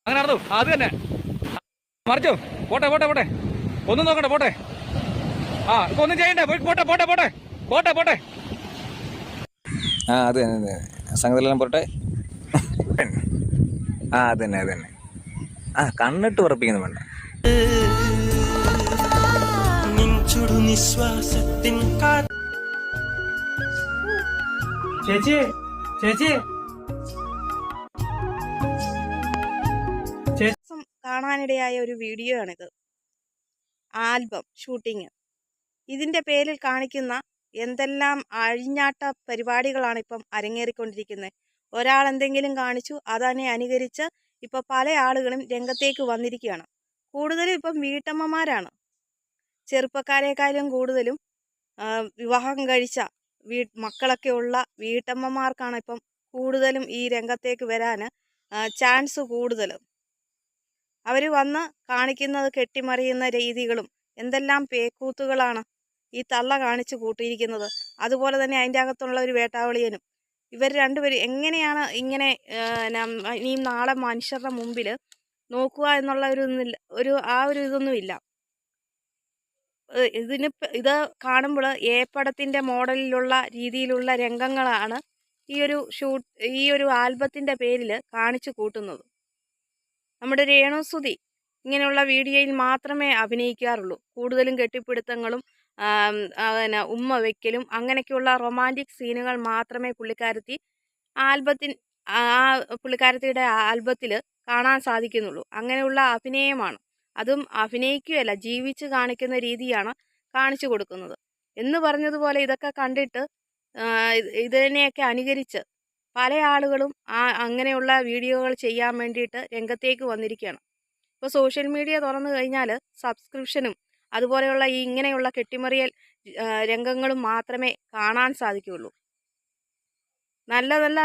അങ്ങനെ നടന്നു. അത് തന്നെ മറിച്ചോ. പോട്ടെ പോട്ടെ പോട്ടെ, ഒന്നും നോക്കട്ടെ, പോട്ടെ. ഇപ്പൊ ഒന്നും ചെയ്യണ്ടേ, പോട്ടെ പോട്ടെ പോട്ടെ പോട്ടെ പോട്ടെ. അത് തന്നെ സംഗതിയെല്ലാം പോട്ടെ. അത് തന്നെ അത് തന്നെ. കണ്ണിട്ട് ഉറപ്പിക്കുന്നു വേണ്ട. ചേച്ചി ചേച്ചി കാണാനിടയായ ഒരു വീഡിയോ ആണിത്. Album shooting. ഇതിന്റെ പേരിൽ കാണിക്കുന്ന എന്തെല്ലാം അഴിഞ്ഞാട്ട പരിപാടികളാണ് ഇപ്പം അരങ്ങേറിക്കൊണ്ടിരിക്കുന്നത്. ഒരാൾ എന്തെങ്കിലും കാണിച്ചു, അതന്നെ അനുകരിച്ച് ഇപ്പൊ പല ആളുകളും രംഗത്തേക്ക് വന്നിരിക്കുകയാണ്. കൂടുതലും ഇപ്പം വീട്ടമ്മമാരാണ്. ചെറുപ്പക്കാരെക്കാളും കൂടുതലും വിവാഹം കഴിച്ച മക്കളൊക്കെ ഉള്ള വീട്ടമ്മമാർക്കാണ് ഇപ്പം കൂടുതലും ഈ രംഗത്തേക്ക് വരാൻ ചാൻസ് കൂടുതൽ. അവർ വന്ന് കാണിക്കുന്നത് കെട്ടിമറിയുന്ന രീതികളും എന്തെല്ലാം പേക്കൂത്തുകളാണ് ഈ തള്ള കാണിച്ചു കൂട്ടിയിരിക്കുന്നത്. അതുപോലെ തന്നെ അതിൻ്റെ അകത്തുള്ള ഒരു വേട്ടാവളിയനും. ഇവർ രണ്ടുപേരും എങ്ങനെയാണ് ഇങ്ങനെ ഇനിയും നാളെ മനുഷ്യരുടെ മുമ്പിൽ നോക്കുക എന്നുള്ള ഒരു ഇതൊന്നുമില്ല. ഇത് കാണുമ്പോൾ ഏപ്പടത്തിൻ്റെ മോഡലിലുള്ള രീതിയിലുള്ള രംഗങ്ങളാണ് ഈ ഒരു ആൽബത്തിൻ്റെ പേരിൽ കാണിച്ചു കൂട്ടുന്നത്. നമ്മുടെ രേണുസുതി ഇങ്ങനെയുള്ള വീഡിയോയിൽ മാത്രമേ അഭിനയിക്കാറുള്ളൂ. കൂടുതലും കെട്ടിപ്പിടുത്തങ്ങളും ഉമ്മ വയ്ക്കലും അങ്ങനെയൊക്കെയുള്ള റൊമാൻറ്റിക് സീനുകൾ മാത്രമേ പുള്ളിക്കാരത്തിയുടെ ആൽബത്തിൽ കാണാൻ സാധിക്കുന്നുള്ളൂ. അങ്ങനെയുള്ള അഭിനയമാണ്. അതും അഭിനയിക്കുകയല്ല, ജീവിച്ച് കാണിക്കുന്ന രീതിയാണ് കാണിച്ചു കൊടുക്കുന്നത്. എന്ന് പറഞ്ഞതുപോലെ ഇതൊക്കെ കണ്ടിട്ട് ഇതിനെയൊക്കെ അനുകരിച്ച് പല ആളുകളും അങ്ങനെയുള്ള വീഡിയോകൾ ചെയ്യാൻ വേണ്ടിയിട്ട് രംഗത്തേക്ക് വന്നിരിക്കുകയാണ്. ഇപ്പോൾ സോഷ്യൽ മീഡിയ തുറന്നു കഴിഞ്ഞാൽ സബ്സ്ക്രിപ്ഷനും അതുപോലെയുള്ള ഇങ്ങനെയുള്ള കെട്ടിമറിയൽ രംഗങ്ങളും മാത്രമേ കാണാൻ സാധിക്കുകയുള്ളൂ. നല്ല നല്ല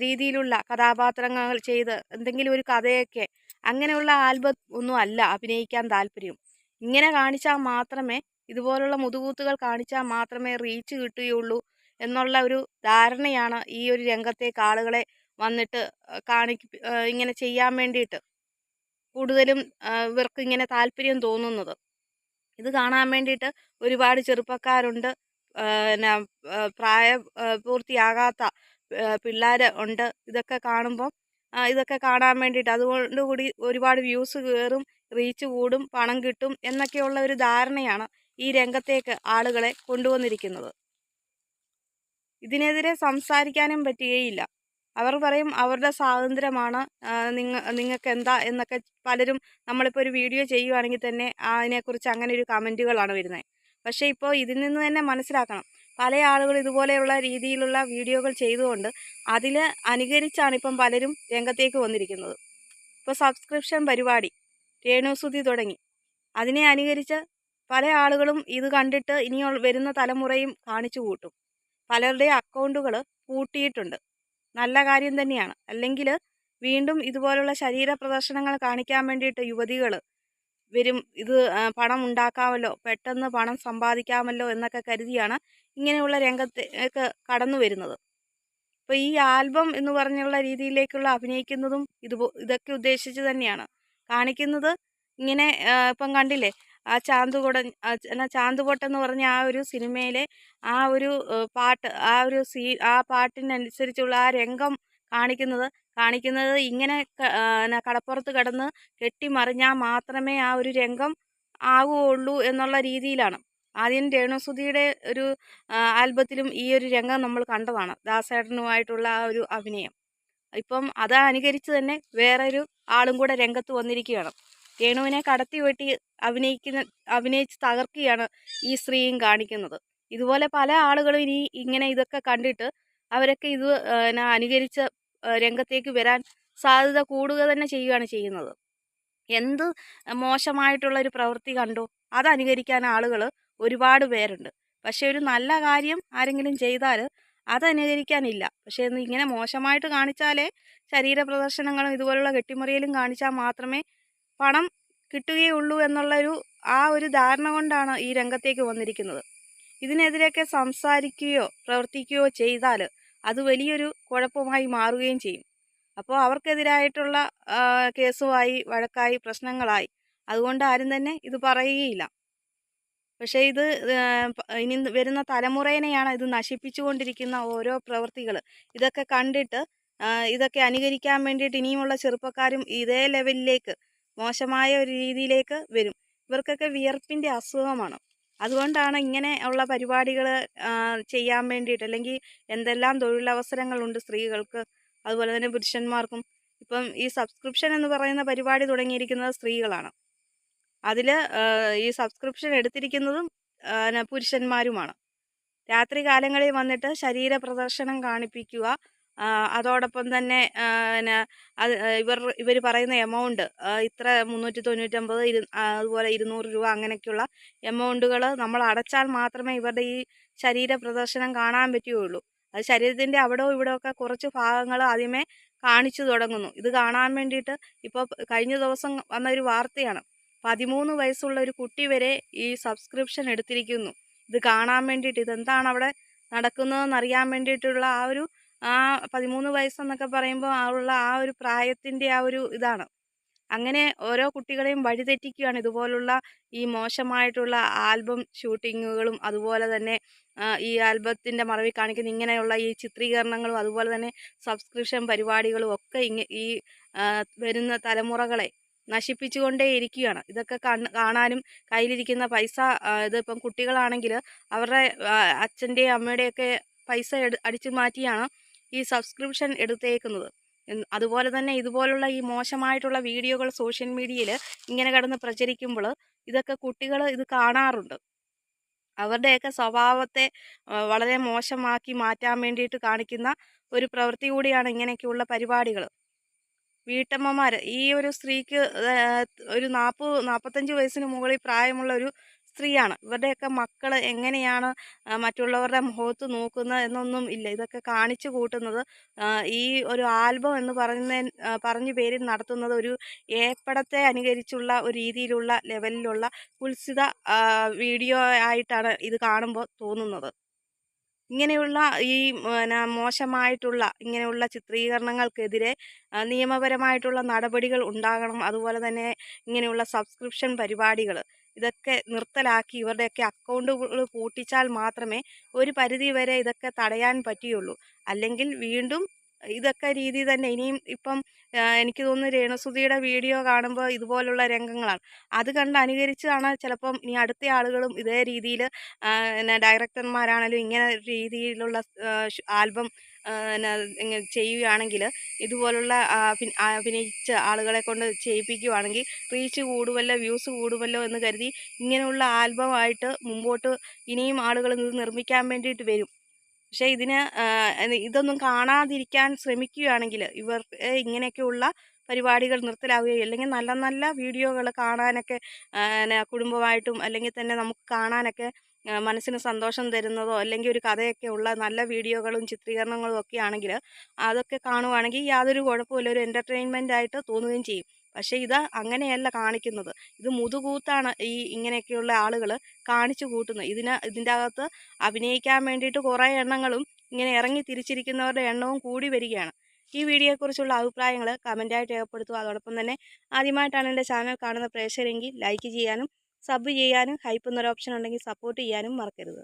രീതിയിലുള്ള കഥാപാത്രങ്ങൾ ചെയ്ത് എന്തെങ്കിലും ഒരു കഥയൊക്കെ അങ്ങനെയുള്ള ആൽബം ഒന്നും അല്ല അഭിനയിക്കാൻ താല്പര്യം. ഇങ്ങനെ കാണിച്ചാൽ മാത്രമേ, ഇതുപോലുള്ള മുതുകൂത്തുകൾ കാണിച്ചാൽ മാത്രമേ റീച്ച് കിട്ടുകയുള്ളൂ എന്നുള്ള ഒരു ധാരണയാണ് ഈ ഒരു രംഗത്തേക്ക് ആളുകളെ വന്നിട്ട് ഇങ്ങനെ ചെയ്യാൻ വേണ്ടിയിട്ട് കൂടുതലും ഇവർക്ക് ഇങ്ങനെ താല്പര്യം തോന്നുന്നത്. ഇത് കാണാൻ വേണ്ടിയിട്ട് ഒരുപാട് ചെറുപ്പക്കാരുണ്ട്, പ്രായപൂർത്തിയാകാത്ത പിള്ളേർ ഉണ്ട്. ഇതൊക്കെ കാണുമ്പം ഇതൊക്കെ കാണാൻ വേണ്ടിയിട്ട് അതുകൊണ്ട് കൂടി ഒരുപാട് വ്യൂസ് കയറും, റീച്ച് കൂടും, പണം കിട്ടും എന്നൊക്കെയുള്ള ഒരു ധാരണയാണ് ഈ രംഗത്തേക്ക് ആളുകളെ കൊണ്ടുവന്നിരിക്കുന്നത്. ഇതിനെതിരെ സംസാരിക്കാനും പറ്റുകയില്ല. അവർ പറയും അവരുടെ സ്വാതന്ത്ര്യമാണ്, നിങ്ങൾക്ക് എന്താ എന്നൊക്കെ പലരും. നമ്മളിപ്പോൾ ഒരു വീഡിയോ ചെയ്യുകയാണെങ്കിൽ തന്നെ അതിനെക്കുറിച്ച് അങ്ങനെ ഒരു കമൻറ്റുകളാണ് വരുന്നത്. പക്ഷേ ഇപ്പോൾ ഇതിൽ നിന്ന് തന്നെ മനസ്സിലാക്കണം, പല ആളുകൾ ഇതുപോലെയുള്ള രീതിയിലുള്ള വീഡിയോകൾ ചെയ്തുകൊണ്ട് അതിൽ അനുകരിച്ചാണ് ഇപ്പം പലരും രംഗത്തേക്ക് വന്നിരിക്കുന്നത്. ഇപ്പോൾ സബ്സ്ക്രിപ്ഷൻ പരിപാടി രേണുസുതി തുടങ്ങി, അതിനെ അനുകരിച്ച് പല ആളുകളും ഇത് കണ്ടിട്ട് വരുന്ന തലമുറയും കാണിച്ചു കൂട്ടും. പലരുടെ അക്കൗണ്ടുകൾ പൂട്ടിയിട്ടുണ്ട്. നല്ല കാര്യം തന്നെയാണ്. അല്ലെങ്കിൽ വീണ്ടും ഇതുപോലുള്ള ശരീര പ്രദർശനങ്ങൾ കാണിക്കാൻ വേണ്ടിയിട്ട് യുവതികൾ വരും. ഇത് പണം ഉണ്ടാക്കാമല്ലോ, പെട്ടെന്ന് പണം സമ്പാദിക്കാമല്ലോ എന്നൊക്കെ കരുതിയാണ് ഇങ്ങനെയുള്ള രംഗത്തേക്ക് കടന്നു വരുന്നത്. ഇപ്പോൾ ഈ ആൽബം എന്ന് പറഞ്ഞുള്ള രീതിയിലേക്കുള്ള അഭിനയിക്കുന്നതും ഇതൊക്കെ ഉദ്ദേശിച്ച് തന്നെയാണ് കാണിക്കുന്നത്. ഇങ്ങനെ ഇപ്പം കണ്ടില്ലേ, ചാന്തുപൊട്ടെന്ന് പറഞ്ഞ ആ ഒരു സിനിമയിലെ ആ ഒരു പാട്ട്, ആ പാട്ടിനനുസരിച്ചുള്ള ആ രംഗം കാണിക്കുന്നത് ഇങ്ങനെ കടപ്പുറത്ത് കിടന്ന് കെട്ടിമറിഞ്ഞാൽ മാത്രമേ ആ ഒരു രംഗം ആവുകയുള്ളൂ എന്നുള്ള രീതിയിലാണ്. ആദ്യം രേണുസുതിയുടെ ഒരു ആൽബത്തിലും ഈ ഒരു രംഗം നമ്മൾ കണ്ടതാണ്, ദാസേട്ടനുമായിട്ടുള്ള ആ ഒരു അഭിനയം. ഇപ്പം അത് അനുകരിച്ച് തന്നെ വേറൊരു ആളും കൂടെ രംഗത്ത് വന്നിരിക്കുകയാണ്. രേണുവിനെ കടത്തി വെട്ടി അഭിനയിച്ച് തകർക്കുകയാണ് ഈ സ്ത്രീയും കാണിക്കുന്നത്. ഇതുപോലെ പല ആളുകളും ഇങ്ങനെ ഇതൊക്കെ കണ്ടിട്ട് അവരൊക്കെ ഇത് അനുകരിച്ച് രംഗത്തേക്ക് വരാൻ സാധ്യത കൂടുക തന്നെ ചെയ്യുകയാണ് ചെയ്യുന്നത്. എന്ത് മോശമായിട്ടുള്ളൊരു പ്രവൃത്തി കണ്ടോ അതനുകരിക്കാൻ ആളുകൾ ഒരുപാട് പേരുണ്ട്. പക്ഷേ ഒരു നല്ല കാര്യം ആരെങ്കിലും ചെയ്താൽ അതനുകരിക്കാനില്ല. പക്ഷേ ഇങ്ങനെ മോശമായിട്ട് കാണിച്ചാലേ ശരീര പ്രദർശനങ്ങളും ഇതുപോലുള്ള കെട്ടിമറിയലും കാണിച്ചാൽ മാത്രമേ പണം കിട്ടുകയുള്ളൂ എന്നുള്ള ഒരു ധാരണ കൊണ്ടാണ് ഈ രംഗത്തേക്ക് വന്നിരിക്കുന്നത്. ഇതിനെതിരെയൊക്കെ സംസാരിക്കുകയോ പ്രവർത്തിക്കുകയോ ചെയ്താൽ അത് വലിയൊരു കുഴപ്പമായി മാറുകയും ചെയ്യും. അപ്പോൾ അവർക്കെതിരായിട്ടുള്ള കേസുമായി, വഴക്കായി, പ്രശ്നങ്ങളായി. അതുകൊണ്ട് ആരും തന്നെ ഇത് പറയുകയില്ല. പക്ഷേ ഇത് ഇനി വരുന്ന തലമുറേനെയാണ് ഇത് നശിപ്പിച്ചുകൊണ്ടിരിക്കുന്ന ഓരോ പ്രവൃത്തികൾ. ഇതൊക്കെ കണ്ടിട്ട് ഇതൊക്കെ അനുകരിക്കാൻ വേണ്ടിയിട്ട് ഇനിയുമുള്ള ചെറുപ്പക്കാരും ഇതേ ലെവലിലേക്ക്, മോശമായ ഒരു രീതിയിലേക്ക് വരും. ഇവർക്കൊക്കെ വിയർപ്പിൻ്റെ അസുഖമാണ്. അതുകൊണ്ടാണ് ഇങ്ങനെ ഉള്ള പരിപാടികൾ ചെയ്യാൻ വേണ്ടിയിട്ട്, അല്ലെങ്കിൽ എന്തെല്ലാം തൊഴിലവസരങ്ങളുണ്ട് സ്ത്രീകൾക്ക്, അതുപോലെ തന്നെ പുരുഷന്മാർക്കും. ഇപ്പം ഈ സബ്സ്ക്രിപ്ഷൻ എന്ന് പറയുന്ന പരിപാടി തുടങ്ങിയിരിക്കുന്നത് സ്ത്രീകളാണ്. അതിൽ ഈ സബ്സ്ക്രിപ്ഷൻ എടുത്തിരിക്കുന്നതും പുരുഷന്മാരുമാണ്. രാത്രി കാലങ്ങളിൽ വന്നിട്ട് ശരീര പ്രദർശനം കാണിപ്പിക്കുക, അതോടൊപ്പം തന്നെ അത് ഇവർ പറയുന്ന എമൗണ്ട് ഇത്ര 399 അതുപോലെ 200 രൂപ അങ്ങനെയൊക്കെയുള്ള എമൗണ്ടുകൾ നമ്മൾ അടച്ചാൽ മാത്രമേ ഇവരുടെ ഈ ശരീര പ്രദർശനം കാണാൻ പറ്റുകയുള്ളൂ. അത് ശരീരത്തിൻ്റെ അവിടോ ഇവിടോ ഒക്കെ കുറച്ച് ഭാഗങ്ങൾ ആദ്യമേ കാണിച്ചു തുടങ്ങുന്നു. ഇത് കാണാൻ വേണ്ടിയിട്ട് ഇപ്പോൾ കഴിഞ്ഞ ദിവസം വന്ന ഒരു വാർത്തയാണ്. 13 വയസ്സുള്ള ഒരു കുട്ടി വരെ ഈ സബ്സ്ക്രിപ്ഷൻ എടുത്തിരിക്കുന്നു. ഇത് കാണാൻ വേണ്ടിയിട്ട്, ഇതെന്താണ് അവിടെ നടക്കുന്നതെന്ന് അറിയാൻ വേണ്ടിയിട്ടുള്ള ആ 13 വയസ്സെന്നൊക്കെ പറയുമ്പോൾ ആ ഒരു പ്രായത്തിൻ്റെ ആ ഒരു ഇതാണ്. അങ്ങനെ ഓരോ കുട്ടികളെയും വഴിതെറ്റിക്കുകയാണ് ഇതുപോലുള്ള ഈ മോശമായിട്ടുള്ള ആൽബം ഷൂട്ടിങ്ങുകളും, അതുപോലെ തന്നെ ഈ ആൽബത്തിൻ്റെ മറവിൽ കാണിക്കുന്ന ഇങ്ങനെയുള്ള ഈ ചിത്രീകരണങ്ങളും, അതുപോലെ തന്നെ സബ്സ്ക്രിപ്ഷൻ പരിപാടികളും ഒക്കെ ഈ വരുന്ന തലമുറകളെ നശിപ്പിച്ചുകൊണ്ടേ ഇരിക്കുകയാണ്. ഇതൊക്കെ കാണാനും കയ്യിലിരിക്കുന്ന പൈസ, ഇതിപ്പം കുട്ടികളാണെങ്കിൽ അവരുടെ അച്ഛൻ്റെയും അമ്മയുടെയൊക്കെ പൈസ അടിച്ചു മാറ്റിയാണ് ഈ സബ്സ്ക്രിപ്ഷൻ എടുത്തേക്കുന്നത്. അതുപോലെ തന്നെ ഇതുപോലുള്ള ഈ മോശമായിട്ടുള്ള വീഡിയോകൾ സോഷ്യൽ മീഡിയയിൽ ഇങ്ങനെ കിടന്ന് പ്രചരിക്കുമ്പോൾ ഇതൊക്കെ കുട്ടികൾ ഇത് കാണാറുണ്ട്. അവരുടെയൊക്കെ സ്വഭാവത്തെ വളരെ മോശമാക്കി മാറ്റാൻ വേണ്ടിയിട്ട് കാണിക്കുന്ന ഒരു പ്രവൃത്തി കൂടിയാണ് ഇങ്ങനെയൊക്കെയുള്ള പരിപാടികൾ. വീട്ടമ്മമാർ, ഈ ഒരു സ്ത്രീക്ക് ഒരു 40-45 വയസ്സിന് മുകളിൽ പ്രായമുള്ള ഒരു സ്ത്രീയാണ്. ഇവരുടെയൊക്കെ മക്കൾ എങ്ങനെയാണ് മറ്റുള്ളവരുടെ മുഖത്ത് നോക്കുന്നത് എന്നൊന്നും ഇല്ല. ഇതൊക്കെ കാണിച്ചു കൂട്ടുന്നത് ഈ ഒരു ആൽബം എന്ന് പറഞ്ഞ പേരിൽ നടത്തുന്നത് ഒരു ഏപ്പടത്തെ അനുകരിച്ചുള്ള ഒരു രീതിയിലുള്ള ലെവലിലുള്ള കുൽസിത വീഡിയോ ആയിട്ടാണ് ഇത് കാണുമ്പോൾ തോന്നുന്നത്. ഇങ്ങനെയുള്ള ഈ മോശമായിട്ടുള്ള ഇങ്ങനെയുള്ള ചിത്രീകരണങ്ങൾക്കെതിരെ നിയമപരമായിട്ടുള്ള നടപടികൾ ഉണ്ടാകണം. അതുപോലെ തന്നെ ഇങ്ങനെയുള്ള സബ്സ്ക്രിപ്ഷൻ പരിപാടികൾ ഇതൊക്കെ നിർത്തലാക്കി ഇവരുടെയൊക്കെ അക്കൗണ്ടുകൾ പൂട്ടിച്ചാൽ മാത്രമേ ഒരു പരിധി വരെ ഇതൊക്കെ തടയാൻ പറ്റുകയുള്ളൂ. അല്ലെങ്കിൽ വീണ്ടും ഇതൊക്കെ രീതി തന്നെ ഇനിയും ഇപ്പം എനിക്ക് തോന്നുന്നു രേണുസുധിയുടെ വീഡിയോ കാണുമ്പോൾ ഇതുപോലുള്ള രംഗങ്ങളാണ്. അത് കണ്ട് അനുകരിച്ചാണ് ചിലപ്പം ഇനി അടുത്ത ആളുകളും ഇതേ രീതിയിൽ ഡയറക്ടർമാരാണെങ്കിലും ഇങ്ങനെ രീതിയിലുള്ള ആൽബം ചെയ്യുകയാണെങ്കിൽ, ഇതുപോലുള്ള അഭിനയിച്ച ആളുകളെ കൊണ്ട് ചെയ്യിപ്പിക്കുകയാണെങ്കിൽ റീച്ച് കൂടുമല്ലോ, വ്യൂസ് കൂടുമല്ലോ എന്ന് കരുതി ഇങ്ങനെയുള്ള ആൽബമായിട്ട് മുമ്പോട്ട് ഇനിയും ആളുകൾ ഇത് നിർമ്മിക്കാൻ വേണ്ടിയിട്ട് വരും. പക്ഷേ ഇതൊന്നും കാണാതിരിക്കാൻ ശ്രമിക്കുകയാണെങ്കിൽ ഇവർ ഇങ്ങനെയൊക്കെയുള്ള പരിപാടികൾ നിർത്തലാവുകയോ, അല്ലെങ്കിൽ നല്ല നല്ല വീഡിയോകൾ കാണാനൊക്കെ കുടുംബമായിട്ടും അല്ലെങ്കിൽ തന്നെ നമുക്ക് കാണാനൊക്കെ മനസ്സിന് സന്തോഷം തരുന്നതോ, അല്ലെങ്കിൽ ഒരു കഥയൊക്കെ ഉള്ള നല്ല വീഡിയോകളും ചിത്രീകരണങ്ങളും ഒക്കെ ആണെങ്കിൽ അതൊക്കെ കാണുവാണെങ്കിൽ യാതൊരു കുഴപ്പമില്ല, ഒരു എൻ്റർടൈൻമെൻ്റ് ആയിട്ട് തോന്നുകയും ചെയ്യും. പക്ഷേ ഇത് അങ്ങനെയല്ല കാണിക്കുന്നത്. ഇത് മുതുകൂത്താണ് ഇങ്ങനെയൊക്കെയുള്ള ആളുകൾ കാണിച്ചു കൂട്ടുന്നത്. ഇതിൻ്റെ അകത്ത് അഭിനയിക്കാൻ വേണ്ടിയിട്ട് കുറേ എണ്ണങ്ങളും ഇങ്ങനെ ഇറങ്ങി തിരിച്ചിരിക്കുന്നവരുടെ എണ്ണവും കൂടി വരികയാണ്. ഈ വീഡിയോയെക്കുറിച്ചുള്ള അഭിപ്രായങ്ങൾ കമൻറ്റായിട്ട് രേഖപ്പെടുത്തുക. അതോടൊപ്പം തന്നെ ആദ്യമായിട്ടാണ് എൻ്റെ ചാനൽ കാണുന്ന പ്രേക്ഷകരെങ്കിൽ ലൈക്ക് ചെയ്യാനും സബ് ചെയ്യാനും ഹൈപ്പ് എന്നൊരു ഓപ്ഷൻ ഉണ്ടെങ്കിൽ സപ്പോർട്ട് ചെയ്യാനും മറക്കരുത്.